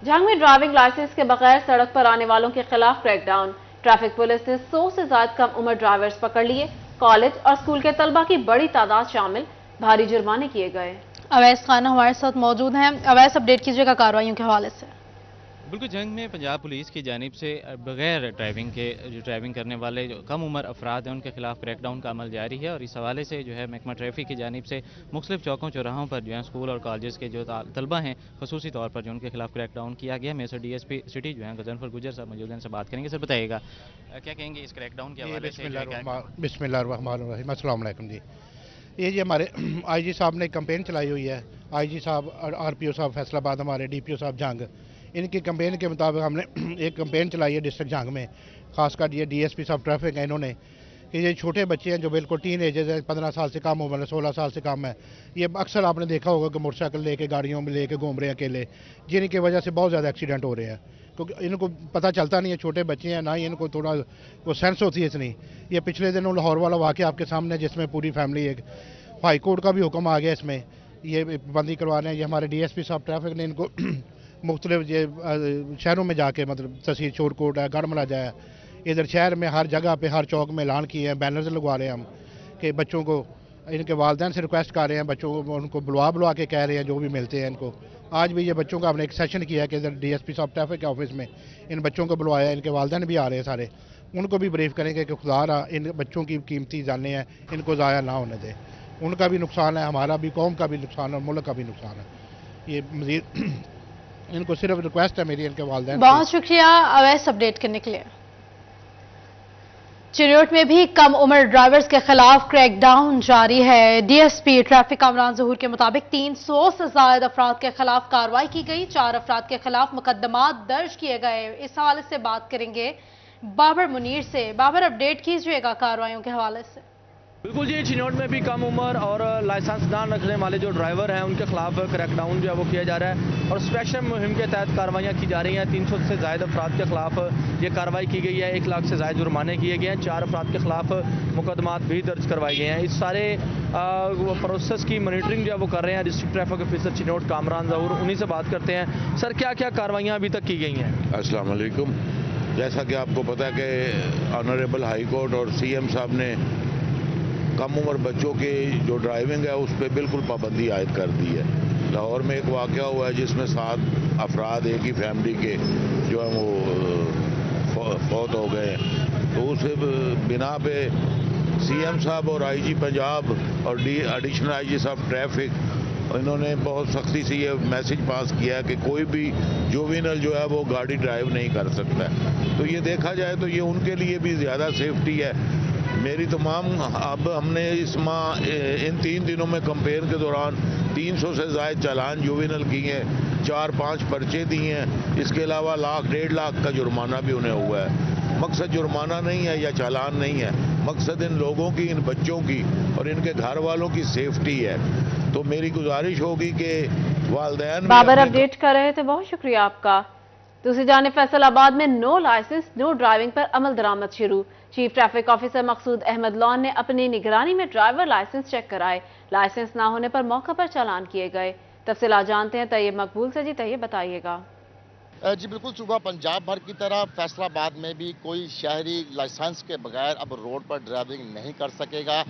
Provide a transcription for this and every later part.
जंग में driving licence के बगैर सड़क पर आने वालों के खिलाफ क्रैकडाउन। ट्रैफिक पुलिस ने 100 से ज्यादा कम उम्र ड्राइवर्स पकड़ लिए। कॉलेज और स्कूल के तलबा की बड़ी तादाद शामिल। भारी जुर्माने किए गए। अवैस खान हमारे साथ मौजूद हैं। अवैस, अपडेट कीजिएगा कार्रवाइयों के हवाले से। बिल्कुल, जंग में पंजाब पुलिस की जानिब से बगैर ड्राइविंग करने वाले जो कम उम्र अफराद हैं उनके खिलाफ क्रैकडाउन का अमल जारी है। और इस हवाले से जो है महकमा ट्रैफिक की जानिब से मुख्तलिफ चौकों चौराहों पर जो है स्कूल और कॉलेज के जो तलबा हैं खसूसी तौर पर जो उनके खिलाफ क्रैकडाउन किया गया। मेरे से DSP सिटी जो है गजनफर गुजर साहब मौजूद हैं, उनसे बात करेंगे। सर बताइएगा क्या कहेंगे इस क्रैकडाउन के हवाले से? बिस्मिल्लाहिर्रहमानिर्रहीम, अस्सलाम वालेकुम जी। ये जी हमारे IG साहब ने कैंपेन चलाई हुई है। IG साहब और RPO साहब फैसलाबाद, हमारे DPO साहब जंग, इनकी कैंपेन के मुताबिक हमने एक कैंपेन चलाई है डिस्ट्रिक्ट जंग में। खासकर ये DSP साहब ट्रैफिक हैं, इन्होंने कि ये छोटे बच्चे हैं जो बिल्कुल टीन एजेस है, 15 साल से कम उम्र है, 16 साल से कम है। ये अक्सर आपने देखा होगा कि मोटरसाइकिल लेके गाड़ियों में लेके घूम रहे हैं अकेले, जिनकी वजह से बहुत ज़्यादा एक्सीडेंट हो रहे हैं। क्योंकि इनको पता चलता नहीं है, छोटे बच्चे हैं, ना ही इनको थोड़ा वो सेंस होती है इतनी। ये पिछले दिनों लाहौर वाला वाक़या आपके सामने, जिसमें पूरी फैमिली, एक हाई कोर्ट का भी हुक्म आ गया इसमें, ये पाबंदी करवा रहे हैं। ये हमारे DSP साहब ट्रैफिक ने इनको मुख्तलिफ शहरों में जाके, मतलब तहसील शोरकोट है, गढ़मराजा है, इधर शहर में हर जगह पे हर चौक में ऐलान किए हैं, बैनर्स लगवा रहे हैं हम कि बच्चों को, इनके वालिदैन से रिक्वेस्ट कर रहे हैं, बच्चों को उनको बुलवा के कह रहे हैं जो भी मिलते हैं इनको। आज भी ये बच्चों का हमने एक सेशन किया है कि इधर DSP साहब ट्रैफिक के ऑफिस में इन बच्चों को बुलवाया, इनके वालिदैन भी आ रहे हैं सारे, उनको भी ब्रीफ करेंगे कि खुदा रहा इन बच्चों की कीमती जानें हैं, इनको ज़ाया ना होने दें। उनका भी नुकसान है, हमारा भी, कौम का भी नुकसान है, मुल्क का भी नुकसान है। ये मज़ीद इनको सिर्फ रिक्वेस्ट है मेरी इनके वालिदैन। बहुत शुक्रिया अवैस, अपडेट करने के लिए। चिन्योट में भी कम उम्र ड्राइवर्स के खिलाफ क्रैकडाउन जारी है। DSP ट्रैफिक कामरान ज़हूर के मुताबिक 300 से ज्यादा अफराद के खिलाफ कार्रवाई की गई। 4 अफराद के खिलाफ मुकदमा दर्ज किए गए। इस हवाले से बात करेंगे बाबर मुनीर से। बाबर, अपडेट कीजिएगा कार्रवाइयों के हवाले से। बिल्कुल जी, चिन्योट में भी कम उम्र और लाइसेंस ना रखने वाले जो ड्राइवर हैं उनके खिलाफ क्रैकडाउन जो है वो किया जा रहा है और स्पेशल मुहिम के तहत कार्रवाइयाँ की जा रही हैं। 300 से ज़ायद अफराद के खिलाफ ये कार्रवाई की गई है। 1 लाख से ज़ायद जुर्माने किए गए हैं। 4 अफराद के खिलाफ मुकदमात भी दर्ज करवाए गए हैं। इस सारे प्रोसेस की मॉनिटरिंग जो है वो कर रहे हैं district traffic officer Chiniot Kamran Zahoor. उन्हीं से बात करते हैं। सर, क्या क्या कार्रवाइयाँ अभी तक की गई हैं? अस्सलाम वालेकुम। जैसा कि आपको पता है कि ऑनरेबल हाई कोर्ट और CM साहब ने कम उम्र बच्चों की जो ड्राइविंग है उस पर बिल्कुल पाबंदी आयद कर दी है। लाहौर में एक वाक़या हुआ है जिसमें 7 अफराद एक ही फैमिली के जो है वो फौत हो गए। तो उस बिना पे CM साहब और IG पंजाब और एडिशनल IG साहब ट्रैफिक, इन्होंने बहुत सख्ती से ये मैसेज पास किया है कि कोई भी जुवेनाइल जो है वो गाड़ी ड्राइव नहीं कर सकता। तो ये देखा जाए तो ये उनके लिए भी ज़्यादा सेफ्टी है। मेरी तमाम, अब हमने इस माह इन 3 दिनों में कंपेयर के दौरान 300 से ज़ायद चालान जुवेनाइल किए हैं, 4-5 पर्चे दिए हैं। इसके अलावा 1.5 लाख का जुर्माना भी उन्हें हुआ है। मकसद जुर्माना नहीं है या चालान नहीं है, मकसद इन लोगों की, इन बच्चों की और इनके घर वालों की सेफ्टी है। तो मेरी गुजारिश होगी कि वालिदैन। बाबर, अपडेट कर रहे थे, बहुत शुक्रिया आपका। दूसरी जानिब फैसलाबाद में नो लाइसेंस नो ड्राइविंग पर अमल दरामद शुरू। चीफ ट्रैफिक ऑफिसर मकसूद अहमद लॉन ने अपनी निगरानी में ड्राइवर लाइसेंस चेक कराए। लाइसेंस ना होने पर मौके पर चालान किए गए। तफसीलात जानते हैं तैयब मकबूल से। जी तैयब, बताइएगा। जी बिल्कुल, सुबह पंजाब भर की तरह फैसलाबाद में भी कोई शहरी लाइसेंस के बगैर अब रोड पर ड्राइविंग नहीं कर सकेगा।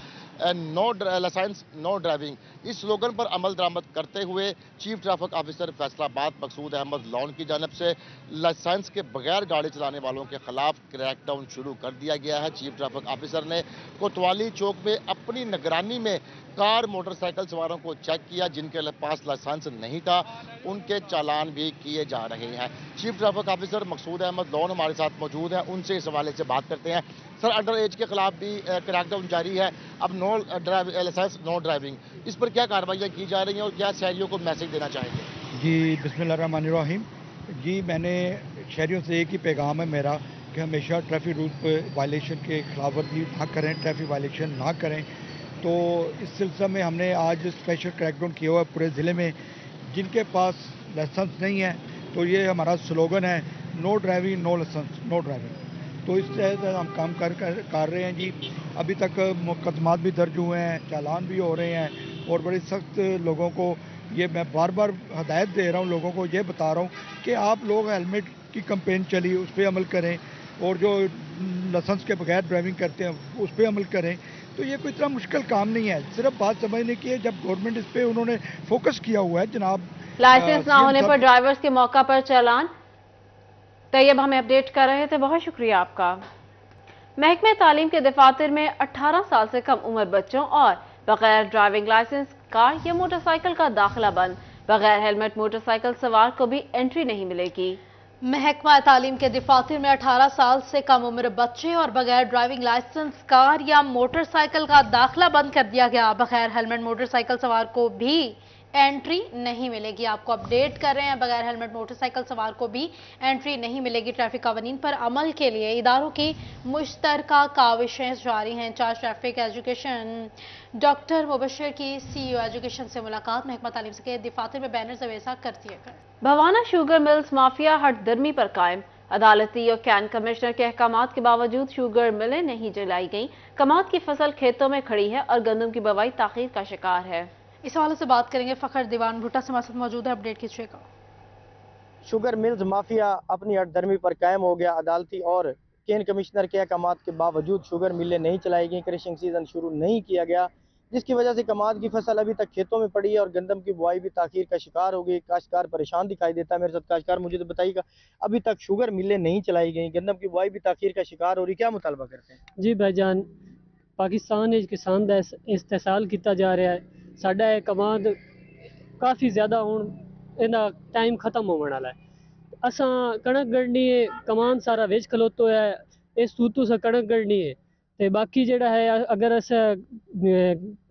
नो लाइसेंस नो ड्राइविंग, इस स्लोगन पर अमल दरामद करते हुए चीफ ट्रैफिक ऑफिसर फैसलाबाद मकसूद अहमद लॉन की जानब से लाइसेंस के बगैर गाड़ी चलाने वालों के खिलाफ क्रैकडाउन शुरू कर दिया गया है। चीफ ट्रैफिक ऑफिसर ने कोतवाली चौक में अपनी निगरानी में कार मोटरसाइकिल सवारों को चेक किया। जिनके पास लाइसेंस नहीं था उनके चालान भी किए जा रहे हैं। चीफ ट्रैफिक ऑफिसर मकसूद अहमद लॉन हमारे साथ मौजूद हैं, उनसे इस हवाले से बात करते हैं। सर, अंडर एज के खिलाफ भी क्रैकडाउन जारी है। अब नो लाइसेंस नो ड्राइविंग, इस पर क्या कार्रवाइयाँ की जा रही हैं और क्या शहरियों को मैसेज देना चाहेंगे? जी बिस्मिल्लाहिर्रहमानिर्रहीम। जी, मैंने शहरियों से एक ही पैगाम है मेरा कि हमेशा ट्रैफिक रूल वायलेशन के खिलाफ वर्जी ना करें, ट्रैफिक वायलेशन ना करें। तो इस सिलसिले में हमने आज स्पेशल क्रैकडाउन किया हुआ है पूरे ज़िले में। जिनके पास लाइसेंस नहीं है तो ये हमारा स्लोगन है, no driving no licence no driving. तो इस तहत हम काम कर रहे हैं जी। अभी तक मुकदमात भी दर्ज हुए हैं, चालान भी हो रहे हैं और बड़ी सख्त लोगों को ये मैं बार बार हदायत दे रहा हूँ लोगों को, ये बता रहा हूँ कि आप लोग हेलमेट की कैंपेन चली उस पर अमल करें, और जो लाइसेंस के बगैर ड्राइविंग करते हैं उस पर अमल करें। तो ये कोई इतना मुश्किल काम नहीं है, सिर्फ बात समझने की है। जब गवर्नमेंट इस पे उन्होंने फोकस किया हुआ है जनाब। लाइसेंस ना होने पर ड्राइवर्स के मौका पर चालान। तैयब हमें अपडेट कर रहे थे, बहुत शुक्रिया आपका। महकमे तालीम के दफातर में 18 साल से कम उम्र बच्चों और बगैर ड्राइविंग लाइसेंस कार या मोटरसाइकिल का दाखिला बंद। बगैर हेलमेट मोटरसाइकिल सवार को भी एंट्री नहीं मिलेगी। महकमा तालीम के दफातर में 18 साल से कम उम्र बच्चे और बगैर ड्राइविंग लाइसेंस कार या मोटरसाइकिल का दाखिला बंद कर दिया गया। बगैर हेलमेट मोटरसाइकिल सवार को भी एंट्री नहीं मिलेगी। आपको अपडेट कर रहे हैं, बगैर हेलमेट मोटरसाइकिल सवार को भी एंट्री नहीं मिलेगी। ट्रैफिक कानून पर अमल के लिए इदारों की मुश्तरका काविशें जारी हैं। In charge traffic education doctor Mubashar की CEO एजुकेशन से मुलाकात। महकमा तालीम के दफातर में बैनर्स अवेसा कर दिए गए। भवाना शुगर मिल्स माफिया हट दर्मी पर कायम। अदालती और कैन कमिश्नर के अहकामात के बावजूद शुगर मिलें नहीं जलाई गईं। कमात की फसल खेतों में खड़ी है और गंदम की बवाई ताखीर का शिकार है। इस हवाले से बात करेंगे, फखर दीवान भुट्टा से हमारे साथ मौजूद है, अपडेट कीजिएगा। शुगर मिल्स माफिया अपनी हटदर्मी पर कायम हो गया। अदालती और केन कमिश्नर के अहकामात के बावजूद शुगर मिलें नहीं चलाई गई, क्रशिंग सीजन शुरू नहीं किया गया, जिसकी वजह से कमात की फसल अभी तक खेतों में पड़ी है और गंदम की बुआई भी ताखीर का शिकार हो गई। काश्तकार परेशान दिखाई देता है। मेरे साथ काश्तकार, मुझे तो बताइएगा, अभी तक शुगर मिलें नहीं चलाई गई, गंदम की बुआई भी ताखीर का शिकार हो रही, क्या मुतालबा करते हैं? जी भाईजान, पाकिस्तान किसान का इस्तेसाल किया जा रहा है। साडा कमाद काफ़ी ज़्यादा हुण इहदा टाइम खत्म होने वाला है। असां कणक गढ़नी है, कमान सारा विच खलोतो है, इस तूतू से कणक गढ़नी है ते बाकी जेड़ा है अगर अस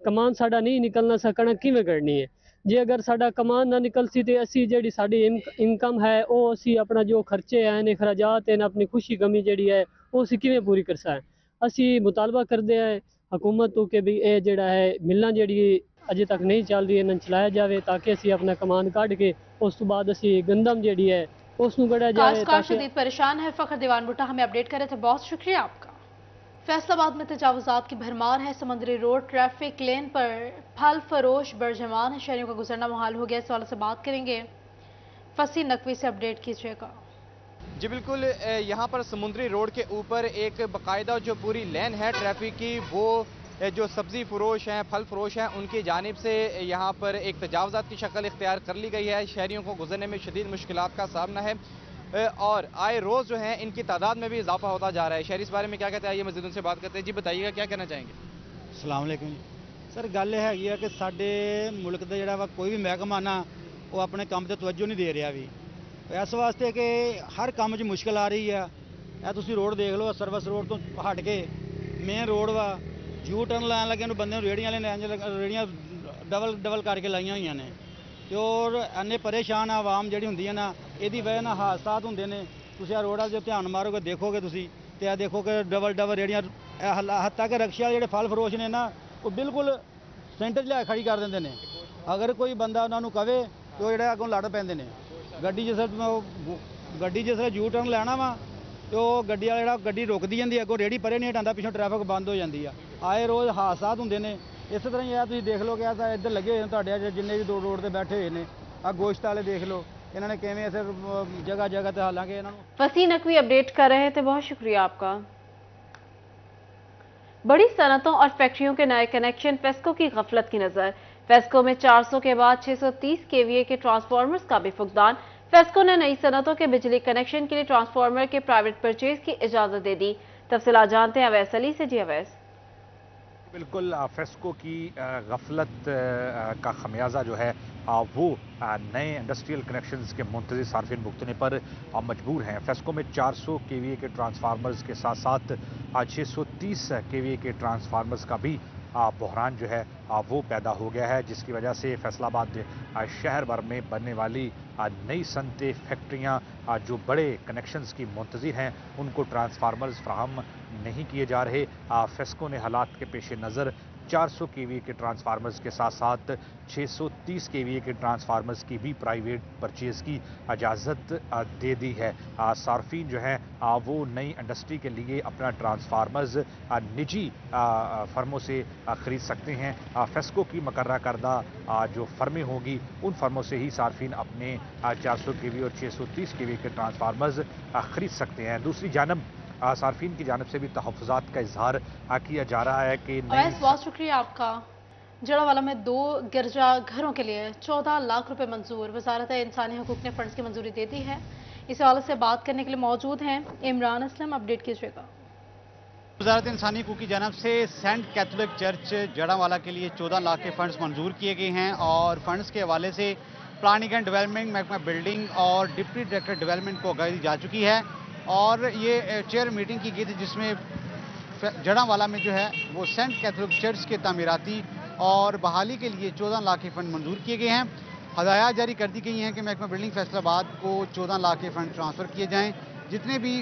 कमान साडा नहीं निकलना सा कणक किवें गढ़नी है। जे अगर साडा कमान ना निकलसी ते असी जेड़ी साडी इनकम है वो असी अपना जो खर्चे हैं अखराजात हैं अपनी खुशी गमी जेड़ी है वो असी किवें पूरी कर सकें। असी मुतालबा करते हैं हुकूमत तो कि भी ये जेड़ा है मिलना जेड़ी अजे तक नहीं चल रही है चलाया जाए ताकि असी अपना कमान काट के उस तो बाद असी गंदम जेड़ी है उसनू गढ़ा जाए। शदीद परेशान है। फखर दीवान भुट्टा हमें अपडेट करे थे, बहुत शुक्रिया आपका। फैसलाबाद में तजावुजात की भरमार है। समुद्री रोड ट्रैफिक लेन पर फल फरोश बरजमान है, शहरियों का गुजरना मुहाल हो गया। इस वाले से बात करेंगे, फसी नकवी से अपडेट कीजिएगा। जी बिल्कुल, यहाँ पर समुद्री रोड के ऊपर एक बाकायदा जो पूरी लेन है ट्रैफिक की, वो जो सब्ज़ी फरोश हैं, फल फरोश हैं, उनकी जानिब से यहाँ पर एक तजावुजात की शक्ल इख्तियार कर ली गई है। शहरियों को गुजरने में शदीद मुश्किलात का सामना है और आए रोज़ जो है इनकी तादाद में भी इजाफा होता जा रहा है। शहरी इस बारे में क्या कहते हैं, ये मज़ीद उनसे बात करते हैं। जी बताइएगा, क्या कहना चाहेंगे? अस्सलाम वालेकुम जी। सर गल हैगी है कि साडे मुल्क का जिहड़ा वा कोई भी महकमा ना वो अपने काम ते तवज्जो नहीं दे रहा भी, इस वास्ते कि हर काम 'च मुश्किल आ रही है। यह तुसीं रोड देख लो, सर्विस रोड तो हट के मेन रोड वा यू टर्न लाइन लगे बंदे रेहड़ियां वाले रेहड़ियां डबल करके लाइया हुई ने और इन्ने परेशान आवाम जी होंगी ना, यदी वजह ना हादसात होंगे ने। तुम आ रोड जो ध्यान मारोगे देखोगे तुम तो देखो कि डबल रेहड़ियां हत्ता के रक्शा जो फल फरोश ने ना वो बिल्कुल सेंटर लिया खड़ी कर देंगे ने। अगर कोई बंदा उन्होंने कहे तो जो अगों लड़ पेंदे ने। गड्डी जिस यू टर्न लेना वा तो गड्डी वाला गड्डी रुकती जाती है, अगों रेहड़ी परे नहीं हटाता, पिछों ट्रैफिक बंद हो जाती है। आए रोज़ हादसात होंगे ने। इस तरह ही तुम देख लो कि इधर लगे हुए हैं जिन्हें भी दो रोड पर बैठे हुए हैं, आ गोश्त वाले देख लो इन्होंने किमें ऐसे जगह जगह तो हालांकि इन्होंने। फसी नकवी अपडेट कर रहे थे, बहुत शुक्रिया आपका। बड़ी सनतों और फैक्ट्रियों के नए कनेक्शन, फेस्को की गफलत की नजर। फेस्को में 400 के बाद 630 केवीए के ट्रांसफार्मर्स का भी फुकदान। फेस्को ने नई सनतों के बिजली कनेक्शन के लिए ट्रांसफार्मर के प्राइवेट परचेज की इजाजत दे दी। तफसीलात जानते हैं अवैस अली से। जी अवैस। बिल्कुल, फेस्को की गफलत का खमियाजा जो है वो नए इंडस्ट्रियल कनेक्शंस के मुंतज़िर सार्फिन भुगतने पर मजबूर हैं। फेस्को में 400 केवीए के ट्रांसफार्मर्स के साथ साथ 630 केवीए के ट्रांसफार्मर्स का भी बहरान जो है वो पैदा हो गया है, जिसकी वजह से फैसलाबाद शहर भर में बनने वाली नई सनतें, फैक्ट्रियाँ जो बड़े कनेक्शंस की मुंतज़िर हैं उनको ट्रांसफार्मर्स फ्राहम नहीं किए जा रहे। फेस्को ने हालात के पेश नज़र 400 kVA के ट्रांसफार्मर्स के साथ साथ 630 kVA के ट्रांसफार्मर्स की भी प्राइवेट परचेज़ की इजाज़त दे दी है। सार्फिन जो हैं वो नई इंडस्ट्री के लिए अपना ट्रांसफार्मर्स निजी फर्मों से ख़रीद सकते हैं। फेस्को की मुकर्रर करदा जो फर्में होंगी उन फर्मों से ही सार्फिन अपने 400 kVA और 630 kVA के ट्रांसफार्मर्स ख़रीद सकते हैं। दूसरी जानब सार्फिन की जानब से भी तहफ़्फ़ुज़ात का इजहार किया जा रहा है कि बहुत शुक्रिया आपका। जड़ावाला में 2 गिरजा घरों के लिए 14 लाख रुपए मंजूर। वजारत इंसानी हकूक़ ने फंड्स की मंजूरी दे दी है। इस हवाले से बात करने के लिए मौजूद हैं इमरान असलम। अपडेट कीजिएगा। वजारत इंसानी हकूक़ की जानब से सेंट कैथोलिक चर्च जड़ावाला के लिए 14 लाख के फंड्स मंजूर किए गए हैं और फंड्स के हवाले से प्लानिंग एंड डेवलपमेंट, महकमा बिल्डिंग और डिप्टी डायरेक्टर डेवलपमेंट को आगाही दी जा चुकी है और ये चेयर मीटिंग की गई थी जिसमें जड़ावाला में जो है वो सेंट कैथोलिक चर्च के तामीराती और बहाली के लिए 14 लाख के फंड मंजूर किए गए हैं। हदायत जारी कर दी गई हैं कि महकमा बिल्डिंग फैसलाबाद को 14 लाख के फंड ट्रांसफ़र किए जाएँ। जितने भी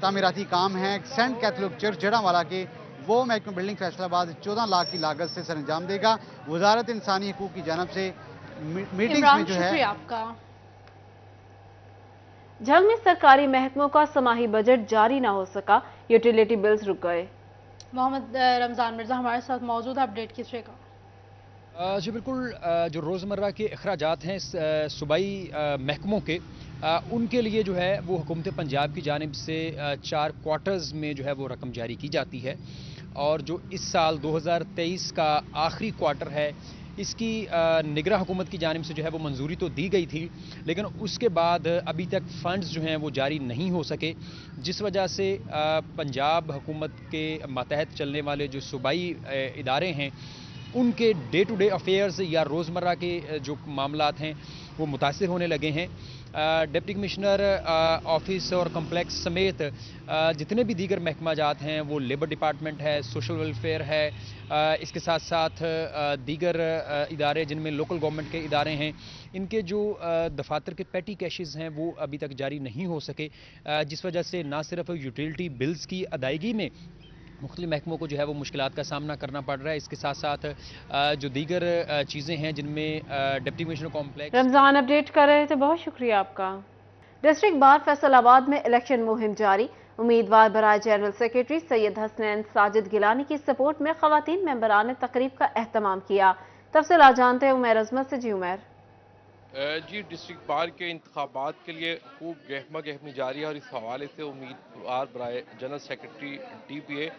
तामीराती काम हैं सेंट कैथोलिक चर्च जड़ावाला के, वो महकमा बिल्डिंग फैसलाबाद 14 लाख की लागत से सर अंजाम देगा। वजारत इंसानी हकूक़ की जानब से मीटिंग में जो है आपका। जंग में सरकारी महकमों का समाही बजट जारी न हो सका, यूटिलिटी बिल्स रुक गए। मोहम्मद रमजान मिर्जा हमारे साथ मौजूद है। अपडेट कीजिएगा। जी बिल्कुल, जो रोज़मर्रा के अखराजात हैं सूबाई महकमों के, उनके लिए जो है वो हुकूमत पंजाब की जानिब से 4 क्वार्टर्स में जो है वो रकम जारी की जाती है और जो इस साल 2023 का आखिरी क्वार्टर है इसकी निगरां हुकूमत की जानिब से जो है वो मंजूरी तो दी गई थी, लेकिन उसके बाद अभी तक फंड्स जो हैं वो जारी नहीं हो सके, जिस वजह से पंजाब हुकूमत के मातहत चलने वाले जो सूबाई इदारे हैं उनके डे टू डे अफेयर्स या रोज़मर्रा के जो मामलात हैं वो मुतासिर होने लगे हैं। डिप्टी कमिश्नर ऑफिस और कम्प्लेक्स समेत जितने भी दीगर महकमा जात हैं, वो लेबर डिपार्टमेंट है, सोशल वेलफेयर है, इसके साथ साथ दीगर इदारे जिनमें लोकल गवर्नमेंट के इदारे हैं, इनके जो दफातर के पेटी कैशेज़ हैं वो अभी तक जारी नहीं हो सके, जिस वजह से ना सिर्फ यूटिलिटी बिल्स की अदायगी में मुख्तलिफ महकमों को जो है वो मुश्किलात का सामना करना पड़ रहा है। इसके साथ साथ जो दीगर चीज़ें हैं जिनमें deputy commissioner complex. Ramzan update कर रहे थे, बहुत शुक्रिया आपका। डिस्ट्रिक्ट बार फैसलाबाद में इलेक्शन मुहिम जारी। उम्मीदवार बराए जनरल सेक्रेटरी सैयद हसनैन साजिद गिलानी की सपोर्ट में खवातीन मेंबरान ने तकरीब का एहतमाम किया। तफसीलात जानते हैं उमैर अजमत से। जी उमैर। जी, डिस्ट्रिक्ट बार के इंतखाबात के लिए खूब गहमा गहमी जारी है और इस हवाले से उम्मीदवार बराए general secretary DPA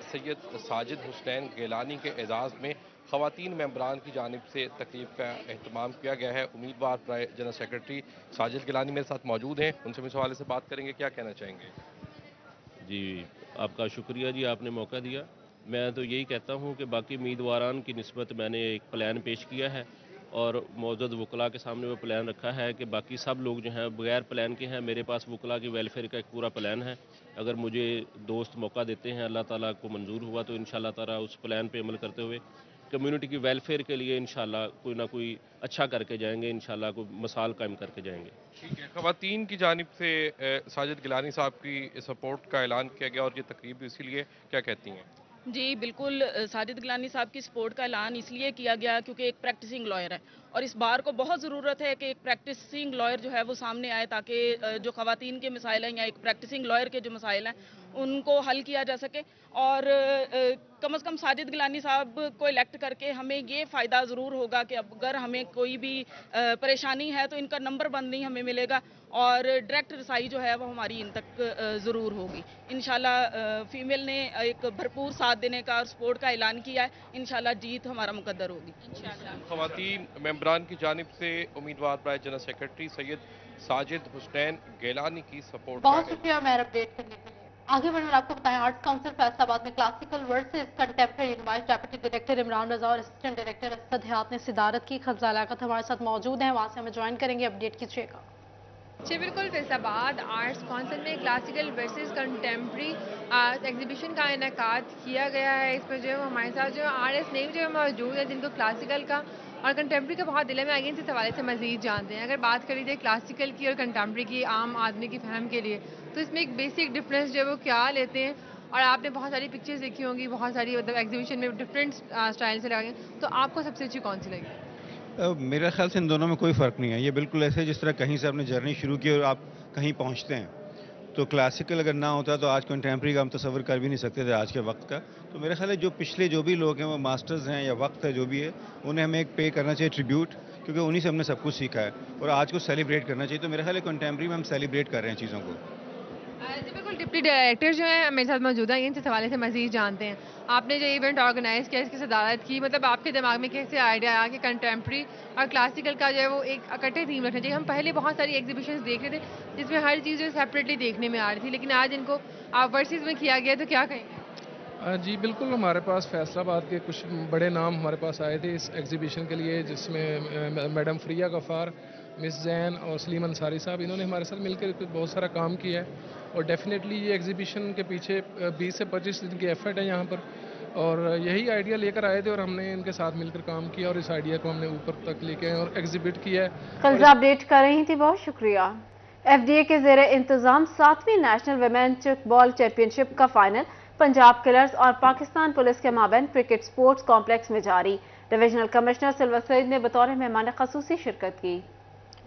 Syed Sajid Hussain Gilani के एजाज़ में खवातीन मेंबरान की जानिब से तकरीब का एहतमाम किया गया है। उम्मीदवार बराए जनरल सेक्रेटरी साजिद गिलानी मेरे साथ मौजूद हैं, उनसे इस हवाले से बात करेंगे। क्या कहना चाहेंगे? जी, आपका शुक्रिया जी, आपने मौका दिया। मैं तो यही कहता हूँ कि बाकी उम्मीदवारान की निस्बत मैंने एक प्लान पेश किया है और मौजूद वकला के सामने वो प्लान रखा है कि बाकी सब लोग जो हैं बगैर प्लान के हैं। मेरे पास वकला की वेलफेयर का एक पूरा प्लान है। अगर मुझे दोस्त मौका देते हैं, अल्लाह ताला को मंजूर हुआ तो इंशाल्लाह ताला उस प्लान पे अमल करते हुए कम्युनिटी की वेलफेयर के लिए इंशाल्लाह कोई ना कोई अच्छा करके जाएंगे, इंशाल्लाह कोई मिसाल कायम करके जाएंगे। ठीक है, खवातीन की जानिब से साजिद गिलानी साहब की सपोर्ट का ऐलान किया गया और ये तकरीब इसलिए, क्या कहती हैं? जी बिल्कुल, साजिद गिलानी साहब की सपोर्ट का ऐलान इसलिए किया गया क्योंकि एक प्रैक्टिसिंग लॉयर है और इस बार को बहुत ज़रूरत है कि एक प्रैक्टिसिंग लॉयर जो है वो सामने आए ताकि जो खवातीन के मसाइल हैं या एक प्रैक्टिसिंग लॉयर के जो मसाइल हैं उनको हल किया जा सके। और कम से कम साजिद गिलानी साहब को इलेक्ट करके हमें ये फ़ायदा ज़रूर होगा कि अगर हमें कोई भी परेशानी है तो इनका नंबर बंद नहीं हमें मिलेगा और डायरेक्ट रसाई जो है वो हमारी इन तक ज़रूर होगी। इंशाल्लाह फीमेल ने एक भरपूर साथ देने का और सपोर्ट का ऐलान किया है, इंशाल्लाह जीत हमारा मुकद्दर होगी इंशाल्लाह। खवातीन मेंबरान की जानिब से उम्मीदवार बराए जनरल सेक्रेटरी सैयद साजिद हुसैन गिलानी की सपोर्ट। बहुत शुक्रिया मेरा अपडेट करने के लिए। आगे बढ़कर आपको बताएं, आर्ट्स काउंसिल फैसलाबाद में क्लासिकल वर्सेस कंटेम्प्रेरी नुमाइश डेप्यूटी डायरेक्टर इमरान रजा और असिस्टेंट डायरेक्टर असद हयात ने सिदारत की। खबजा लियाकत हमारे साथ मौजूद हैं, वहाँ से हमें ज्वाइन करेंगे। अपडेट कीजिएगा। जी बिल्कुल, फैसलाबाद आर्ट्स काउंसिल में क्लासिकल वर्सेस कंटेम्प्रेरी एग्जीबिशन का इनेकाद किया गया है। इसमें जो है हमारे साथ जो RS नेम जो है मौजूद है जिनको क्लासिकल का और कंटेम्प्रेरी का बहुत दिल में आगे इस हवाले से मजीद जानते हैं। अगर बात करी जाए क्लासिकल की और कंटेम्प्रेरी की आम आदमी की फहम के लिए तो इसमें एक बेसिक डिफरेंस जो है वो क्या लेते हैं اور آپ نے بہت ساری پکچرز دیکھی ہوں گی, بہت ساری مطلب ایگزیبیشن میں ڈفرینٹ اسٹائل سے لگائیں, تو آپ کو سب سے اچھی کون سی لگی؟ میرے خیال سے ان دونوں میں کوئی فرق نہیں ہے. یہ بالکل ایسے جس طرح کہیں سے آپ نے جرنی شروع کی اور آپ کہیں پہنچتے ہیں. تو کلاسیکل اگر نہ ہوتا تو آج کنٹمپری کا ہم تصور کر بھی نہیں سکتے تھے آج کے وقت کا. تو میرے خیال ہے جو پچھلے جو بھی لوگ ہیں وہ ماسٹرز ہیں یا وقت ہے جو بھی ہے, انہیں ہمیں ایک پے کرنا چاہیے ٹریبیوٹ, کیونکہ انہی سے ہم نے سب کچھ سیکھا ہے اور آج کو سیلیبریٹ کرنا چاہیے. تو میرا خیال ہے کنٹمپری میں ہم سیلیبریٹ کر رہے ہیں چیزوں کو. جی بالکل, ڈپٹی ڈائریکٹر جو ہیں میرے ساتھ موجود ہیں, ان سے حوالے سے مزید جانتے ہیں. آپ نے جو ایونٹ آرگنائز کیا, اس کی صدارت کی, مطلب آپ کے دماغ میں کیسے آئیڈیا آیا کہ کنٹمپری اور کلاسیکل کا جو ہے وہ ایک اکٹھے تھیم رکھنا چاہیے؟ ہم پہلے بہت ساری ایگزیبیشنز دیکھ رہے تھے جس میں ہر چیز جو سیپریٹلی دیکھنے میں آ رہی تھی, لیکن آج ان کو ورسز میں کیا گیا, تو کیا کہیں گے؟ جی بالکل, ہمارے پاس فیصل آباد کے کچھ بڑے نام ہمارے پاس آئے تھے اس ایگزیبیشن کے لیے, جس میں میڈم فریہ غفار, مس زین اور سلیم انصاری صاحب. انہوں نے ہمارے ساتھ مل کر بہت سارا کام کیا ہے, اور ڈیفینیٹلی یہ ایگزیبیشن کے پیچھے 20 سے 25 دن کی ایفرٹ ہے یہاں پر, اور یہی آئیڈیا لے کر آئے تھے اور ہم نے ان کے ساتھ مل کر کام کیا, اور اس آئیڈیا کو ہم نے اوپر تک لے کے اور ایگزیبٹ کیا ہے. خلزہ اپڈیٹ کر رہی تھی, بہت شکریہ. ایف ڈی اے کے زیر انتظام 7ویں نیشنل ویمن چیک بال چیمپئن شپ کا فائنل پنجاب کلرز اور پاکستان پولیس کے مابین کرکٹ سپورٹس کمپلیکس میں جاری. ڈویژنل کمشنر سلور سعید نے بطور مہمان خصوصی شرکت کی.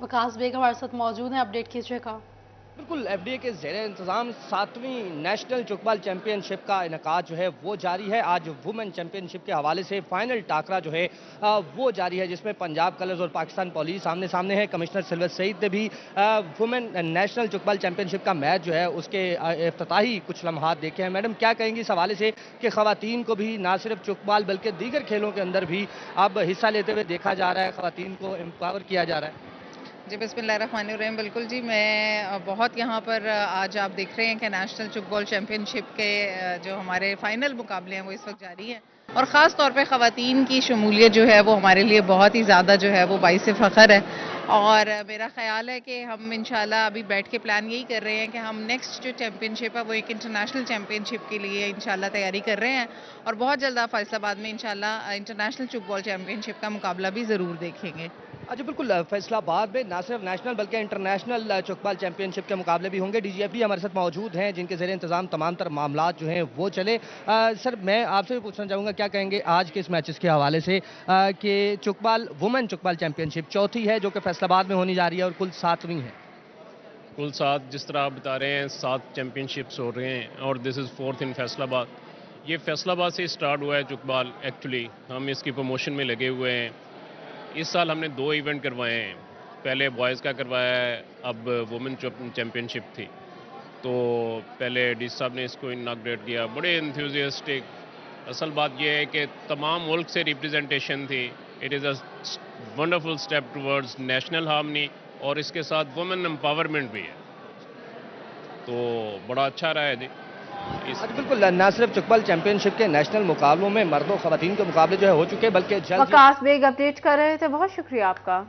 وکاس بیگ ہمارے ساتھ موجود ہیں, اپڈیٹ کیجیے گا. بالکل, ایف ڈی اے کے زیر انتظام 7ویں نیشنل چوک بال چیمپئن شپ کا انعقاد جو ہے وہ جاری ہے. آج وومن چیمپئن شپ کے حوالے سے فائنل ٹاکرا جو ہے وہ جاری ہے, جس میں پنجاب کلرز اور پاکستان پولیس آمنے سامنے ہے. کمشنر سلور سعید نے بھی وومن نیشنل چوک بال چیمپئن شپ کا میچ جو ہے اس کے افتتاحی کچھ لمحات دیکھے ہیں. میڈم کیا کہیں گی اس حوالے سے کہ خواتین کو بھی نہ صرف چوک بال بلکہ دیگر کھیلوں کے اندر بھی اب حصہ لیتے ہوئے دیکھا جا رہا ہے, خواتین کو امپاور کیا جا رہا ہے؟ جی بسم اللہ الرحمن الرحیم. بالکل جی, میں بہت یہاں پر آج آپ دیکھ رہے ہیں کہ نیشنل چوک بال چیمپئن شپ کے جو ہمارے فائنل مقابلے ہیں وہ اس وقت جاری ہیں, اور خاص طور پہ خواتین کی شمولیت جو ہے وہ ہمارے لیے بہت ہی زیادہ جو ہے وہ باعث فخر ہے. اور میرا خیال ہے کہ ہم انشاءاللہ ابھی بیٹھ کے پلان یہی کر رہے ہیں کہ ہم نیکسٹ جو چیمپئن شپ ہے وہ ایک انٹرنیشنل چیمپئن شپ کے لیے انشاءاللہ تیاری کر رہے ہیں, اور بہت جلد آپ فیصل آباد میں انشاءاللہ انٹرنیشنل چوک بال چیمپئن شپ کا مقابلہ بھی ضرور دیکھیں گے. اچھا بالکل, فیصل آباد میں نہ صرف نیشنل بلکہ انٹرنیشنل چوک بال چیمپئن شپ کے مقابلے بھی ہوں گے. ڈی جی ایف ڈی ہمارے ساتھ موجود ہیں جن کے زیر انتظام تمام تر معاملات جو ہیں وہ چلے. سر میں آپ سے بھی پوچھنا چاہوں گا, کیا کہیں گے آج کے اس میچز کے حوالے سے کہ چوک بال وومن چوک بال چیمپئن شپ چوتھی ہے جو کہ فیصل آباد میں ہونی جا رہی ہے, اور کل 7ویں ہے. کل 7, جس طرح آپ بتا رہے ہیں 7 چیمپئن شپس ہو رہے ہیں, اور دس از 4th ان فیصل آباد. یہ فیصل آباد سے اسٹارٹ ہوا ہے چوک بال. ایکچولی ہم اس کی پروموشن میں لگے ہوئے ہیں. اس سال ہم نے 2 ایونٹ کروائے ہیں, پہلے بوائز کا کروایا ہے, اب وومن چیمپئن شپ تھی, تو پہلے ڈی صاحب نے اس کو اناگریٹ کیا, بڑے انتھیوزیسٹک. اصل بات یہ ہے کہ تمام ملک سے ریپریزنٹیشن تھی. It is a wonderful step towards national harmony, اور اس کے ساتھ وومن امپاورمنٹ بھی ہے, تو بڑا اچھا رہا ہے جی. بالکل, نہ صرف چوک بال چیمپئن شپ کے نیشنل مقابلوں میں مرد و خواتین کے مقابلے جو ہے ہو چکے, بلکہ جلد وکاس بیگ اپڈیٹ کر رہے تھے, بہت شکریہ آپ کا.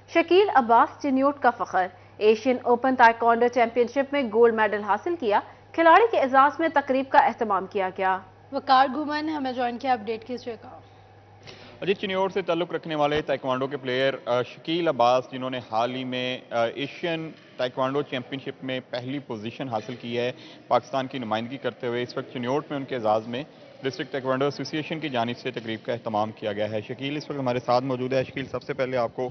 شکیل عباس چنیوٹ کا فخر, ایشین اوپن تائیکوانڈو چیمپئن شپ میں گولڈ میڈل حاصل کیا. کھلاڑی کے اعزاز میں تقریب کا اہتمام کیا گیا. وقار گھومن نے ہمیں جوائن کیا, اپڈیٹ کیجیے گا. اجیت چنیوٹ سے تعلق رکھنے والے تائیکوانڈو کے پلیئر شکیل عباس, جنہوں نے حال ہی میں ایشین تائیکوانڈو چیمپئن شپ میں پہلی پوزیشن حاصل کی ہے پاکستان کی نمائندگی کرتے ہوئے, اس وقت چنیوٹ میں ان کے اعزاز میں ڈسٹرکٹ تائیکوانڈو ایسوسی ایشن کی جانب سے تقریب کا اہتمام کیا گیا ہے. شکیل اس وقت ہمارے ساتھ موجود ہے. شکیل, سب سے پہلے آپ کو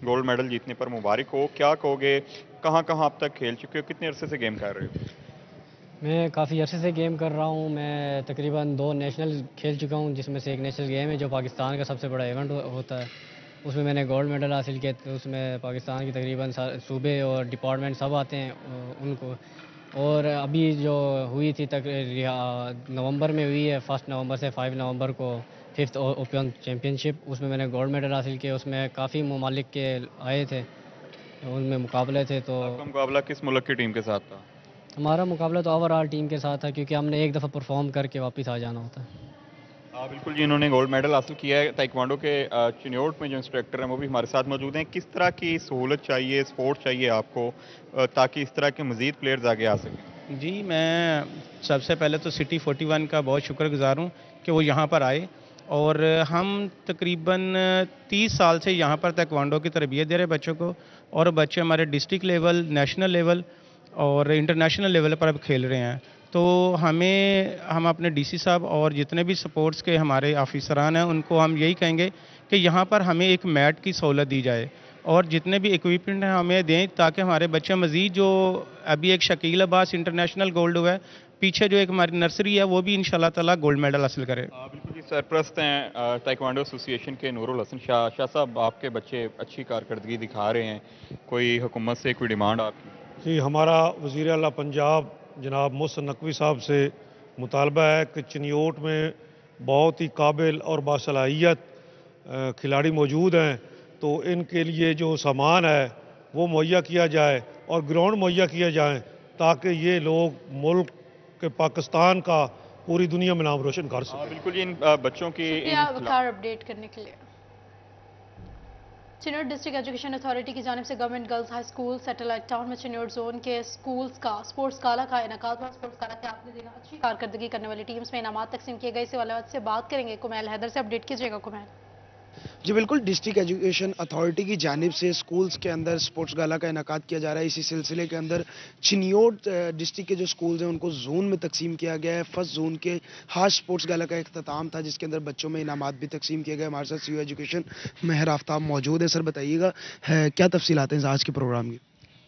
گولڈ میڈل جیتنے پر مبارک ہو. کیا کہو گے, کہاں کہاں اب تک کھیل چکے ہو, کتنے عرصے سے گیم کر رہے ہو؟ میں کافی عرصے سے گیم کر رہا ہوں. میں تقریباً 2 نیشنل کھیل چکا ہوں, جس میں سے ایک نیشنل گیم ہے جو پاکستان کا سب سے بڑا ایونٹ ہوتا ہے. اس میں میں نے گولڈ میڈل حاصل کیا. اس میں پاکستان کی تقریباً صوبے اور ڈپارٹمنٹ سب آتے ہیں ان کو. اور ابھی جو ہوئی تھی نومبر میں ہوئی ہے, 1 نومبر سے 5 نومبر کو 5th اوپن چیمپئن شپ, اس میں میں نے گولڈ میڈل حاصل کیا. اس میں کافی ممالک کے آئے تھے, ان میں مقابلے تھے. تو آپ کا مقابلہ کس ملک کی ٹیم کے ساتھ تھا؟ ہمارا مقابلہ تو اوور آل ٹیم کے ساتھ تھا, کیونکہ ہم نے ایک دفعہ پرفارم کر کے واپس آ جانا ہوتا ہے. بالکل جی, انہوں نے گولڈ میڈل حاصل کیا ہے. تائیکوانڈو کے چنیوٹ میں جو انسٹرکٹر ہیں وہ بھی ہمارے ساتھ موجود ہیں. کس طرح کی سہولت چاہیے, سپورٹ چاہیے آپ کو تاکہ اس طرح کے مزید پلیئرز آگے آ سکیں؟ جی, میں سب سے پہلے تو سٹی 41 کا بہت شکر گزار ہوں کہ وہ یہاں پر آئے, اور ہم تقریباً 30 سال سے یہاں پر تائیکوانڈو کی تربیت دے رہے بچوں کو, اور بچے ہمارے ڈسٹرکٹ لیول, نیشنل لیول اور انٹرنیشنل لیول پر اب کھیل رہے ہیں. تو ہم اپنے ڈی سی صاحب اور جتنے بھی سپورٹس کے ہمارے آفیسران ہیں ان کو ہم یہی کہیں گے کہ یہاں پر ہمیں ایک میٹ کی سہولت دی جائے اور جتنے بھی ایکوپمنٹ ہیں ہمیں دیں تاکہ ہمارے بچے مزید جو ابھی ایک شکیل عباس انٹرنیشنل گولڈ ہوا ہے, پیچھے جو ایک ہماری نرسری ہے وہ بھی انشاءاللہ تعالیٰ گولڈ میڈل حاصل کرے. بالکل جی, سرپرست ہیں تائیکوانڈو ایسوسی ایشن کے نور الحسن شاہ. شاہ صاحب, آپ کے بچے اچھی کارکردگی دکھا رہے ہیں, کوئی حکومت سے کوئی ڈیمانڈ آپ کی؟ جی, ہمارا وزیر اعلیٰ پنجاب جناب محسن نقوی صاحب سے مطالبہ ہے کہ چنیوٹ میں بہت ہی قابل اور باصلاحیت کھلاڑی موجود ہیں, تو ان کے لیے جو سامان ہے وہ مہیا کیا جائے اور گراؤنڈ مہیا کیا جائیں تاکہ یہ لوگ ملک کے پاکستان کا پوری دنیا میں نام روشن کر سکیں. بالکل جی, ان بچوں کی وقار اپڈیٹ کرنے کے لیے. چنیوٹ ڈسٹرکٹ ایجوکیشن اتھارٹی کی جانب سے government girls high school satellite town میں چنیوٹ زون کے اسکولز کا اسپورٹس گالا کا انعقاد ہوا. اسپورٹس گالا کے آخری دن اچھی کارکردگی کرنے والی ٹیمز میں انعامات تقسیم کیے گئے. اس حوالے سے بات کریں گے کمیل حیدر سے. اپڈیٹ کیجیے گا کمیل. جی بالکل, ڈسٹرکٹ ایجوکیشن اتھارٹی کی جانب سے اسکولز کے اندر اسپورٹس گالا کا انعقاد کیا جا رہا ہے. اسی سلسلے کے اندر چنیوٹ ڈسٹرکٹ کے جو اسکولز ہیں ان کو زون میں تقسیم کیا گیا ہے. فرسٹ زون کے ہاں اسپورٹس گالا کا اختتام تھا جس کے اندر بچوں میں انعامات بھی تقسیم کیے گئے. ہمارے ساتھ سی او ایجوکیشن مہر آفتاب موجود ہے. سر بتائیے گا کیا تفصیلات ہیں آج کے پروگرام کی؟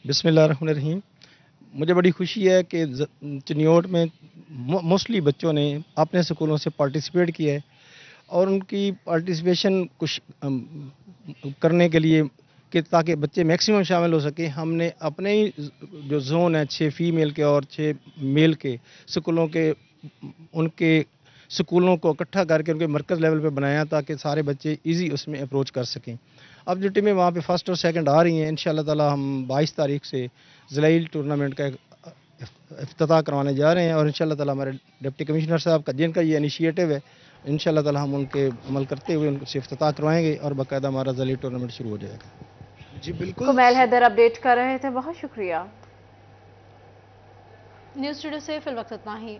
بسم اللہ الرحمن الرحیم. مجھے بڑی خوشی ہے کہ چنیوٹ میں موسٹلی بچوں نے اپنے اسکولوں سے پارٹیسپیٹ کیا ہے اور ان کی پارٹیسپیشن کچھ کرنے کے لیے کہ تاکہ بچے میکسیمم شامل ہو سکیں, ہم نے اپنے ہی جو زون ہے 6 فیمیل کے اور 6 میل کے اسکولوں کے ان کے اسکولوں کو اکٹھا کر کے ان کے مرکز لیول پہ بنایا تاکہ سارے بچے ایزی اس میں اپروچ کر سکیں. اب جو ٹیمیں وہاں پہ فرسٹ اور سیکنڈ آ رہی ہیں انشاءاللہ تعالی ہم 22 تاریخ سے ذلیل ٹورنامنٹ کا افتتاح کروانے جا رہے ہیں اور انشاءاللہ تعالی ہمارے ڈپٹی کمشنر صاحب کا جن کا یہ انیشیٹو ہے انشاءاللہ تعالی ہم ان کے عمل کرتے ہوئے ان سے افتتاح کروائیں گے اور باقاعدہ ہمارا ذلیل ٹورنامنٹ شروع ہو جائے گا. جی بالکل, کمیل حیدر اپڈیٹ کر رہے تھے, بہت شکریہ. نیوز اسٹوڈیو سے فی الوقت اتنا ہی.